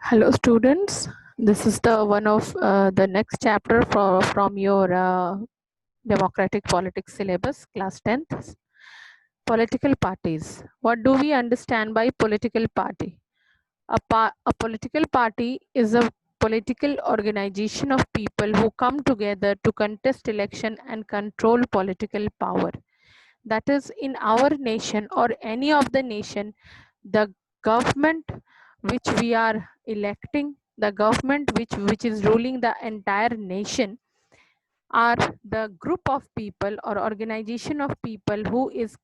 Hello students, this is the one of the next chapter from your democratic politics syllabus, class 10th. Political parties. What do we understand by political party? A political party is a political organization of people who come together to contest election and control political power. That is, in our nation or any of the nation, the government which we are electing, the government which is ruling the entire nation, are the group of people or organization of people who is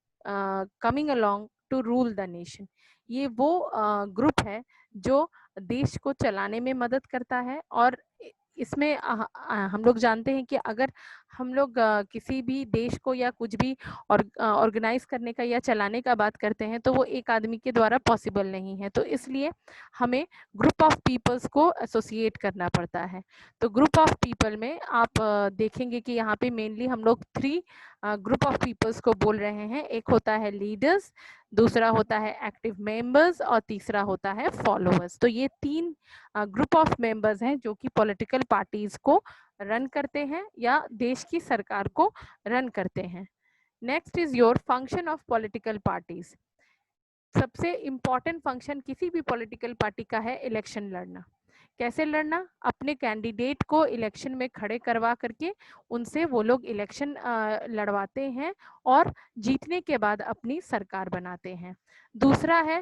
coming along to rule the nation. ये वो group है जो देश को चलाने में मदद करता है। और इसमें हम लोग जानते हैं कि अगर हम लोग किसी भी देश को या कुछ भी ऑर्गेनाइज करने का या चलाने का बात करते हैं तो वो एक आदमी के द्वारा पॉसिबल नहीं है, तो इसलिए हमें ग्रुप ऑफ पीपल्स को एसोसिएट करना पड़ता है। तो ग्रुप ऑफ पीपल में आप देखेंगे कि यहाँ पे मेनली हम लोग 3 ग्रुप ऑफ पीपल्स को बोल रहे हैं। एक होता है लीडर्स, दूसरा होता है एक्टिव मेंबर्स और तीसरा होता है फॉलोअर्स। तो ये 3 ग्रुप ऑफ मेंबर्स हैं जो कि पॉलिटिकल पार्टीज को रन करते हैं या देश की सरकार को रन करते हैं। Next is your function of political parties. सबसे इंपॉर्टेंट फंक्शन किसी भी पॉलिटिकल पार्टी का है इलेक्शन लड़ना। कैसे लड़ना? अपने कैंडिडेट को इलेक्शन में खड़े करवा करके उनसे वो लोग इलेक्शन लड़वाते हैं और जीतने के बाद अपनी सरकार बनाते हैं। दूसरा है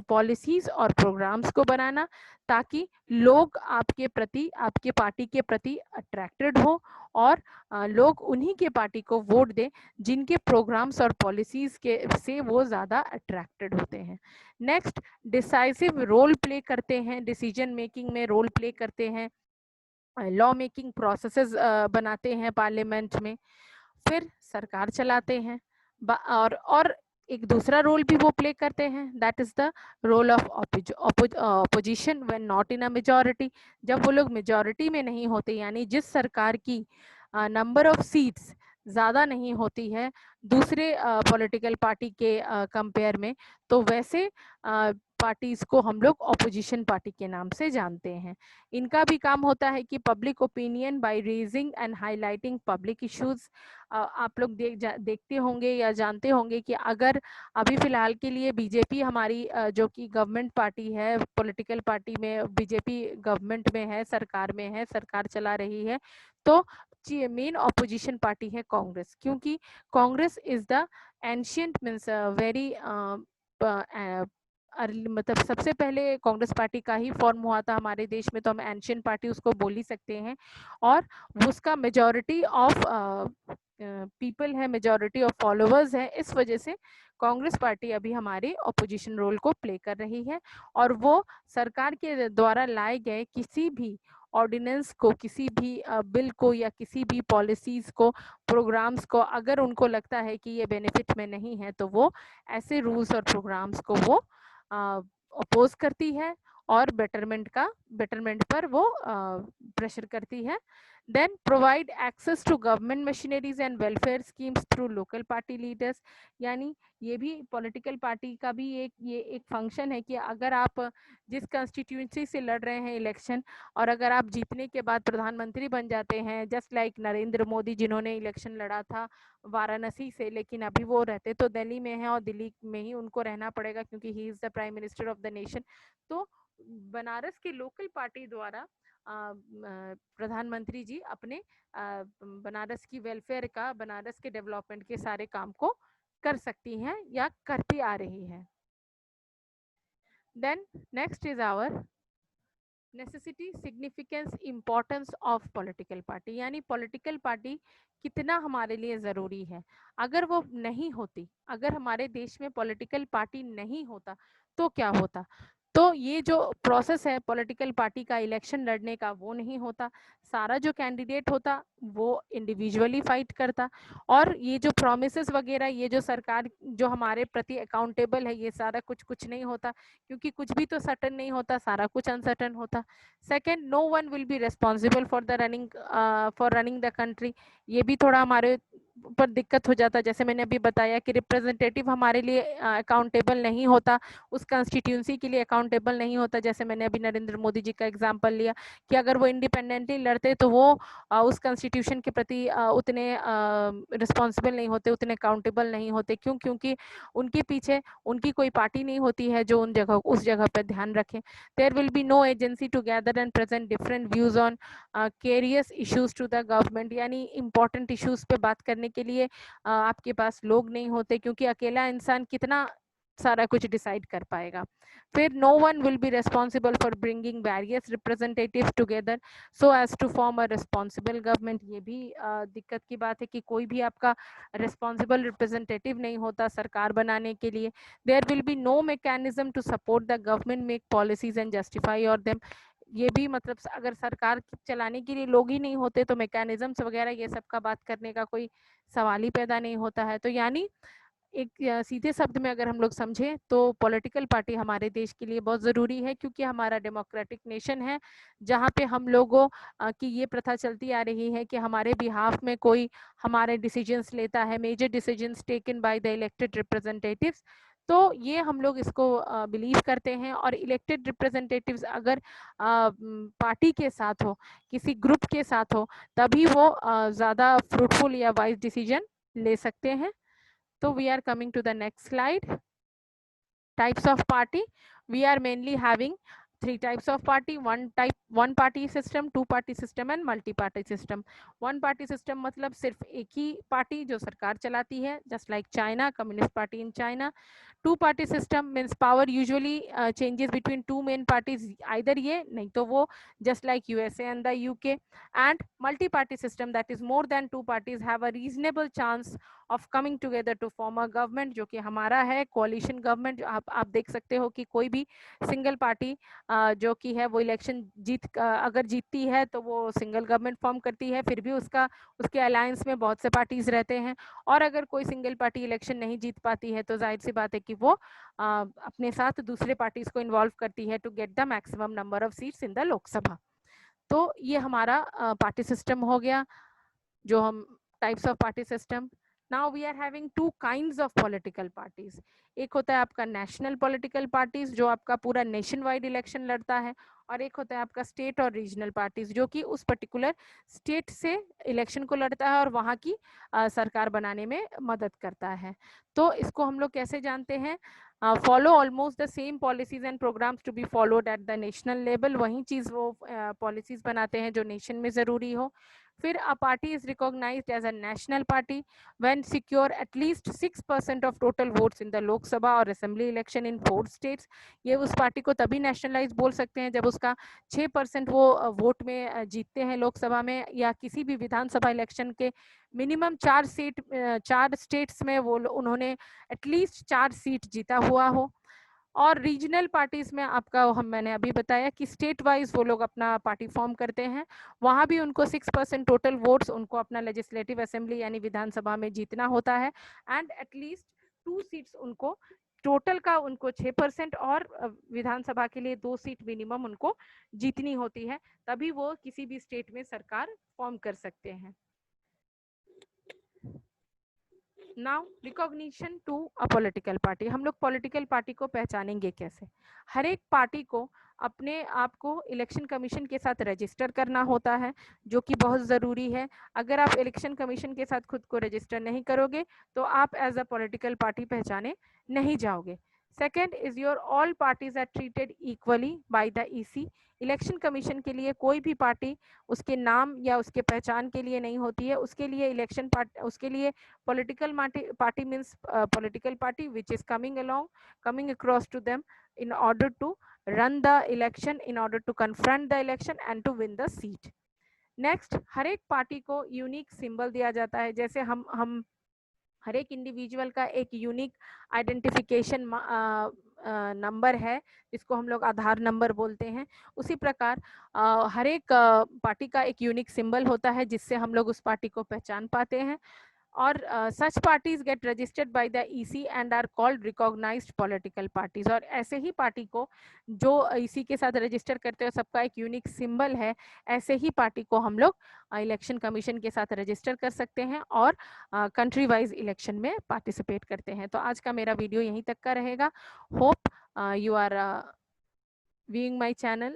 पॉलिसीज और प्रोग्राम्स को बनाना ताकि लोग आपके प्रति, आपके पार्टी के प्रति अट्रैक्टेड हो और लोग उन्हीं के पार्टी को वोट दें जिनके प्रोग्राम्स और पॉलिसीज के से वो ज़्यादा अट्रैक्टेड होते हैं। नेक्स्ट, डिसाइसिव रोल प्ले करते हैं, डिसीजन मेकिंग में रोल प्ले करते हैं, लॉ मेकिंग प्रोसेसेस बनाते हैं पार्लियामेंट में, फिर सरकार चलाते हैं। और एक दूसरा रोल भी वो प्ले करते हैं, that is the role of opposition when not in a majority. जब वो लोग मेजॉरिटी में नहीं होते, यानी जिस सरकार की नंबर ऑफ सीट्स ज़्यादा नहीं होती है दूसरे पॉलिटिकल पार्टी के कंपेयर में, तो वैसे पार्टीज को हम लोग ऑपोजिशन पार्टी के नाम से जानते हैं। इनका भी काम होता है कि public opinion by raising and highlighting public issues. आप लोग देखते होंगे या जानते होंगे कि अगर अभी फिलहाल के लिए बीजेपी हमारी जो कि गवर्नमेंट पार्टी है, पॉलिटिकल पार्टी में बीजेपी गवर्नमेंट में है, सरकार में है, सरकार चला रही है, तो मेन ऑपोजिशन पार्टी है कांग्रेस, क्योंकि Congress is the ancient means very मतलब सबसे पहले कांग्रेस पार्टी का ही फॉर्म हुआ था हमारे देश में, तो हम एंशियंट पार्टी उसको बोल ही सकते हैं। और उसका मेजॉरिटी ऑफ पीपल है, मेजॉरिटी ऑफ फॉलोअर्स है, इस वजह से कांग्रेस पार्टी अभी हमारे ऑपोजिशन रोल को प्ले कर रही है। और वो सरकार के द्वारा लाए गए किसी भी ऑर्डिनेंस को, किसी भी बिल को या किसी भी पॉलिसीज को, प्रोग्राम्स को, अगर उनको लगता है कि ये बेनिफिट में नहीं है तो वो ऐसे रूल्स और प्रोग्राम्स को वो अपोज करती है और बेटरमेंट पर वो प्रेशर करती है। Then provide access to government machineries and welfare schemes through local party leaders. यानी ये भी पॉलिटिकल पार्टी का भी एक फंक्शन है कि अगर आप जिस कंस्टिट्यूंसी से लड़ रहे हैं इलेक्शन और अगर आप जीतने के बाद प्रधानमंत्री बन जाते हैं, जस्ट लाइक नरेंद्र मोदी जिन्होंने इलेक्शन लड़ा था वाराणसी से, लेकिन अभी वो रहते तो दिल्ली में हैं और दिल्ली में ही उनको रहना पड़ेगा क्योंकि he is the prime minister of the nation. तो बनारस के लोकल पार्टी द्वारा प्रधानमंत्री जी अपने बनारस की वेलफेयर का, बनारस के डेवलपमेंट के सारे काम को कर सकती हैं या करती आ रही है। Then next is our necessity, significance, importance of political party. यानी पॉलिटिकल पार्टी कितना हमारे लिए ज़रूरी है। अगर वो नहीं होती, अगर हमारे देश में पॉलिटिकल पार्टी नहीं होता तो क्या होता? तो ये जो प्रोसेस है पॉलिटिकल पार्टी का इलेक्शन लड़ने का वो नहीं होता, सारा जो कैंडिडेट होता वो इंडिविजुअली फाइट करता, और ये जो प्रोमिसेस वगैरह, ये जो सरकार जो हमारे प्रति अकाउंटेबल है, ये सारा कुछ नहीं होता क्योंकि कुछ भी तो सर्टन नहीं होता, सारा कुछ अनसर्टन होता। Second, no one will be responsible for running the country. ये भी थोड़ा हमारे पर दिक्कत हो जाता, जैसे मैंने अभी बताया कि रिप्रेजेंटेटिव हमारे लिए अकाउंटेबल नहीं होता, उस कंस्टिट्यूंसी के लिए अकाउंटेबल नहीं होता। जैसे मैंने अभी नरेंद्र मोदी जी का एग्जांपल लिया कि अगर वो इंडिपेंडेंटली लड़ते तो वो उस कॉन्स्टिट्यूशन के प्रति उतने रिस्पॉन्सिबल नहीं होते, उतने अकाउंटेबल नहीं होते। क्यों? क्योंकि उनके पीछे उनकी कोई पार्टी नहीं होती है जो उस जगह पर ध्यान रखे। There will be no agency to gather and present different views on various issues to the government, यानी इंपॉर्टेंट इश्यूज पे बात करने के लिए आपके पास लोग नहीं होते, क्योंकि अकेला इंसान कितना सारा कुछ डिसाइड कर पाएगा। फिर no one will be responsible for bringing various representatives together so as to form a responsible government. ये भी दिक्कत की बात है कि कोई भी आपका रिस्पॉन्सिबल रिप्रेजेंटेटिव नहीं होता सरकार बनाने के लिए। There will be no mechanism to support the government make policies and justify और देम। ये भी मतलब अगर सरकार चलाने के लिए लोग ही नहीं होते तो मैकेनिज्म्स वगैरह ये सब का बात करने का कोई सवाल ही पैदा नहीं होता है। तो यानी एक सीधे शब्द में अगर हम लोग समझें तो पॉलिटिकल पार्टी हमारे देश के लिए बहुत ज़रूरी है, क्योंकि हमारा डेमोक्रेटिक नेशन है जहाँ पे हम लोगों की ये प्रथा चलती आ रही है कि हमारे बिहाफ में कोई हमारे डिसीजंस लेता है, major decisions taken by the elected representatives. तो ये हम लोग इसको बिलीव करते हैं, और इलेक्टेड रिप्रेजेंटेटिव्स अगर पार्टी के साथ हो, किसी ग्रुप के साथ हो, तभी वो ज़्यादा फ्रूटफुल या वाइज डिसीजन ले सकते हैं। So we are coming to the next slide. Types of party. We are mainly having three types of party. One party system, two party system and multi party system. One party system मतलब सिर्फ एक ही party जो सरकार चलाती है, just like China, Communist Party in China. Two party system means power usually changes between two main parties, either ये नहीं तो वो, just like USA and the UK. And multi party system, that is more than two parties have a reasonable chance of coming together to form a government, जो कि हमारा है coalition government। आप देख सकते हो कि कोई भी सिंगल पार्टी जो कि है वो इलेक्शन अगर जीतती है तो वो सिंगल गवर्नमेंट फॉर्म करती है, फिर भी उसके अलायंस में बहुत से पार्टीज रहते हैं। और अगर कोई सिंगल पार्टी इलेक्शन नहीं जीत पाती है तो जाहिर सी बात है कि वो अपने साथ दूसरे पार्टीज को इन्वॉल्व करती है to get the maximum number of seats in the Lok Sabha. तो ये हमारा पार्टी सिस्टम हो गया, जो हम types of party system. Now we are having two kinds of political parties. एक होता है आपका नेशनल पॉलिटिकल पार्टीज जो आपका पूरा नेशन वाइड इलेक्शन लड़ता है, और एक होता है आपका स्टेट और रीजनल पार्टीज जो कि उस पर्टिकुलर स्टेट से इलेक्शन को लड़ता है और वहाँ की सरकार बनाने में मदद करता है। तो इसको हम लोग कैसे जानते हैं? Follow almost the same policies and programmes to be followed at the national level. वही चीज वो पॉलिसीज बनाते हैं जो नेशन में जरूरी हो। फिर a party is recognised as a national party when secure at least 6% of total votes in the Lok Sabha और असेंबली इलेक्शन इन 4 स्टेट्स। ये उस पार्टी को तभी नेशनलाइज बोल सकते हैं जब उसका 6% वो वोट में जीतते हैं लोकसभा में, या किसी भी विधानसभा इलेक्शन के मिनिमम 4 स्टेट्स में वो उन्होंने एटलीस्ट 4 सीट जीता हुआ हो। और रीजनल पार्टीज में आपका मैंने अभी बताया कि स्टेट वाइज वो लोग अपना पार्टी फॉर्म करते हैं, वहां भी उनको 6% टोटल वोट्स उनको अपना लेजिस्लेटिव असेंबली यानी विधानसभा में जीतना होता है, एंड एटलीस्ट 2 सीट्स उनको टोटल का उनको 6% और विधानसभा के लिए 2 सीट मिनिमम उनको जीतनी होती है, तभी वो किसी भी स्टेट में सरकार फॉर्म कर सकते हैं। Now recognition to a political party. हम लोग पॉलिटिकल पार्टी को पहचानेंगे कैसे? हर एक पार्टी को अपने आप को इलेक्शन कमीशन के साथ रजिस्टर करना होता है, जो कि बहुत ज़रूरी है। अगर आप इलेक्शन कमीशन के साथ खुद को रजिस्टर नहीं करोगे तो आप एज अ पॉलिटिकल पार्टी पहचाने नहीं जाओगे। Second is your all parties are treated equally by the EC. Election commission के लिए कोई भी पार्टी उसके नाम या उसके पहचान के लिए नहीं होती है, उसके लिए political party means political party which is coming across to them in order to run the election, in order to confront the election and to win the seat. Next, हर एक पार्टी को यूनिक सिंबल दिया जाता है। जैसे हम हर एक individual का एक यूनिक आइडेंटिफिकेशन नंबर है जिसको हम लोग आधार नंबर बोलते हैं, उसी प्रकार हर एक पार्टी का एक यूनिक सिंबल होता है जिससे हम लोग उस पार्टी को पहचान पाते हैं। और such parties get registered by the EC and are called recognized political parties। और ऐसे ही पार्टी को जो EC के साथ रजिस्टर करते हैं सबका एक यूनिक सिंबल है, ऐसे ही पार्टी को हम लोग इलेक्शन कमीशन के साथ रजिस्टर कर सकते हैं और कंट्री वाइज इलेक्शन में पार्टिसिपेट करते हैं। तो आज का मेरा वीडियो यहीं तक का रहेगा। Hope you are viewing my channel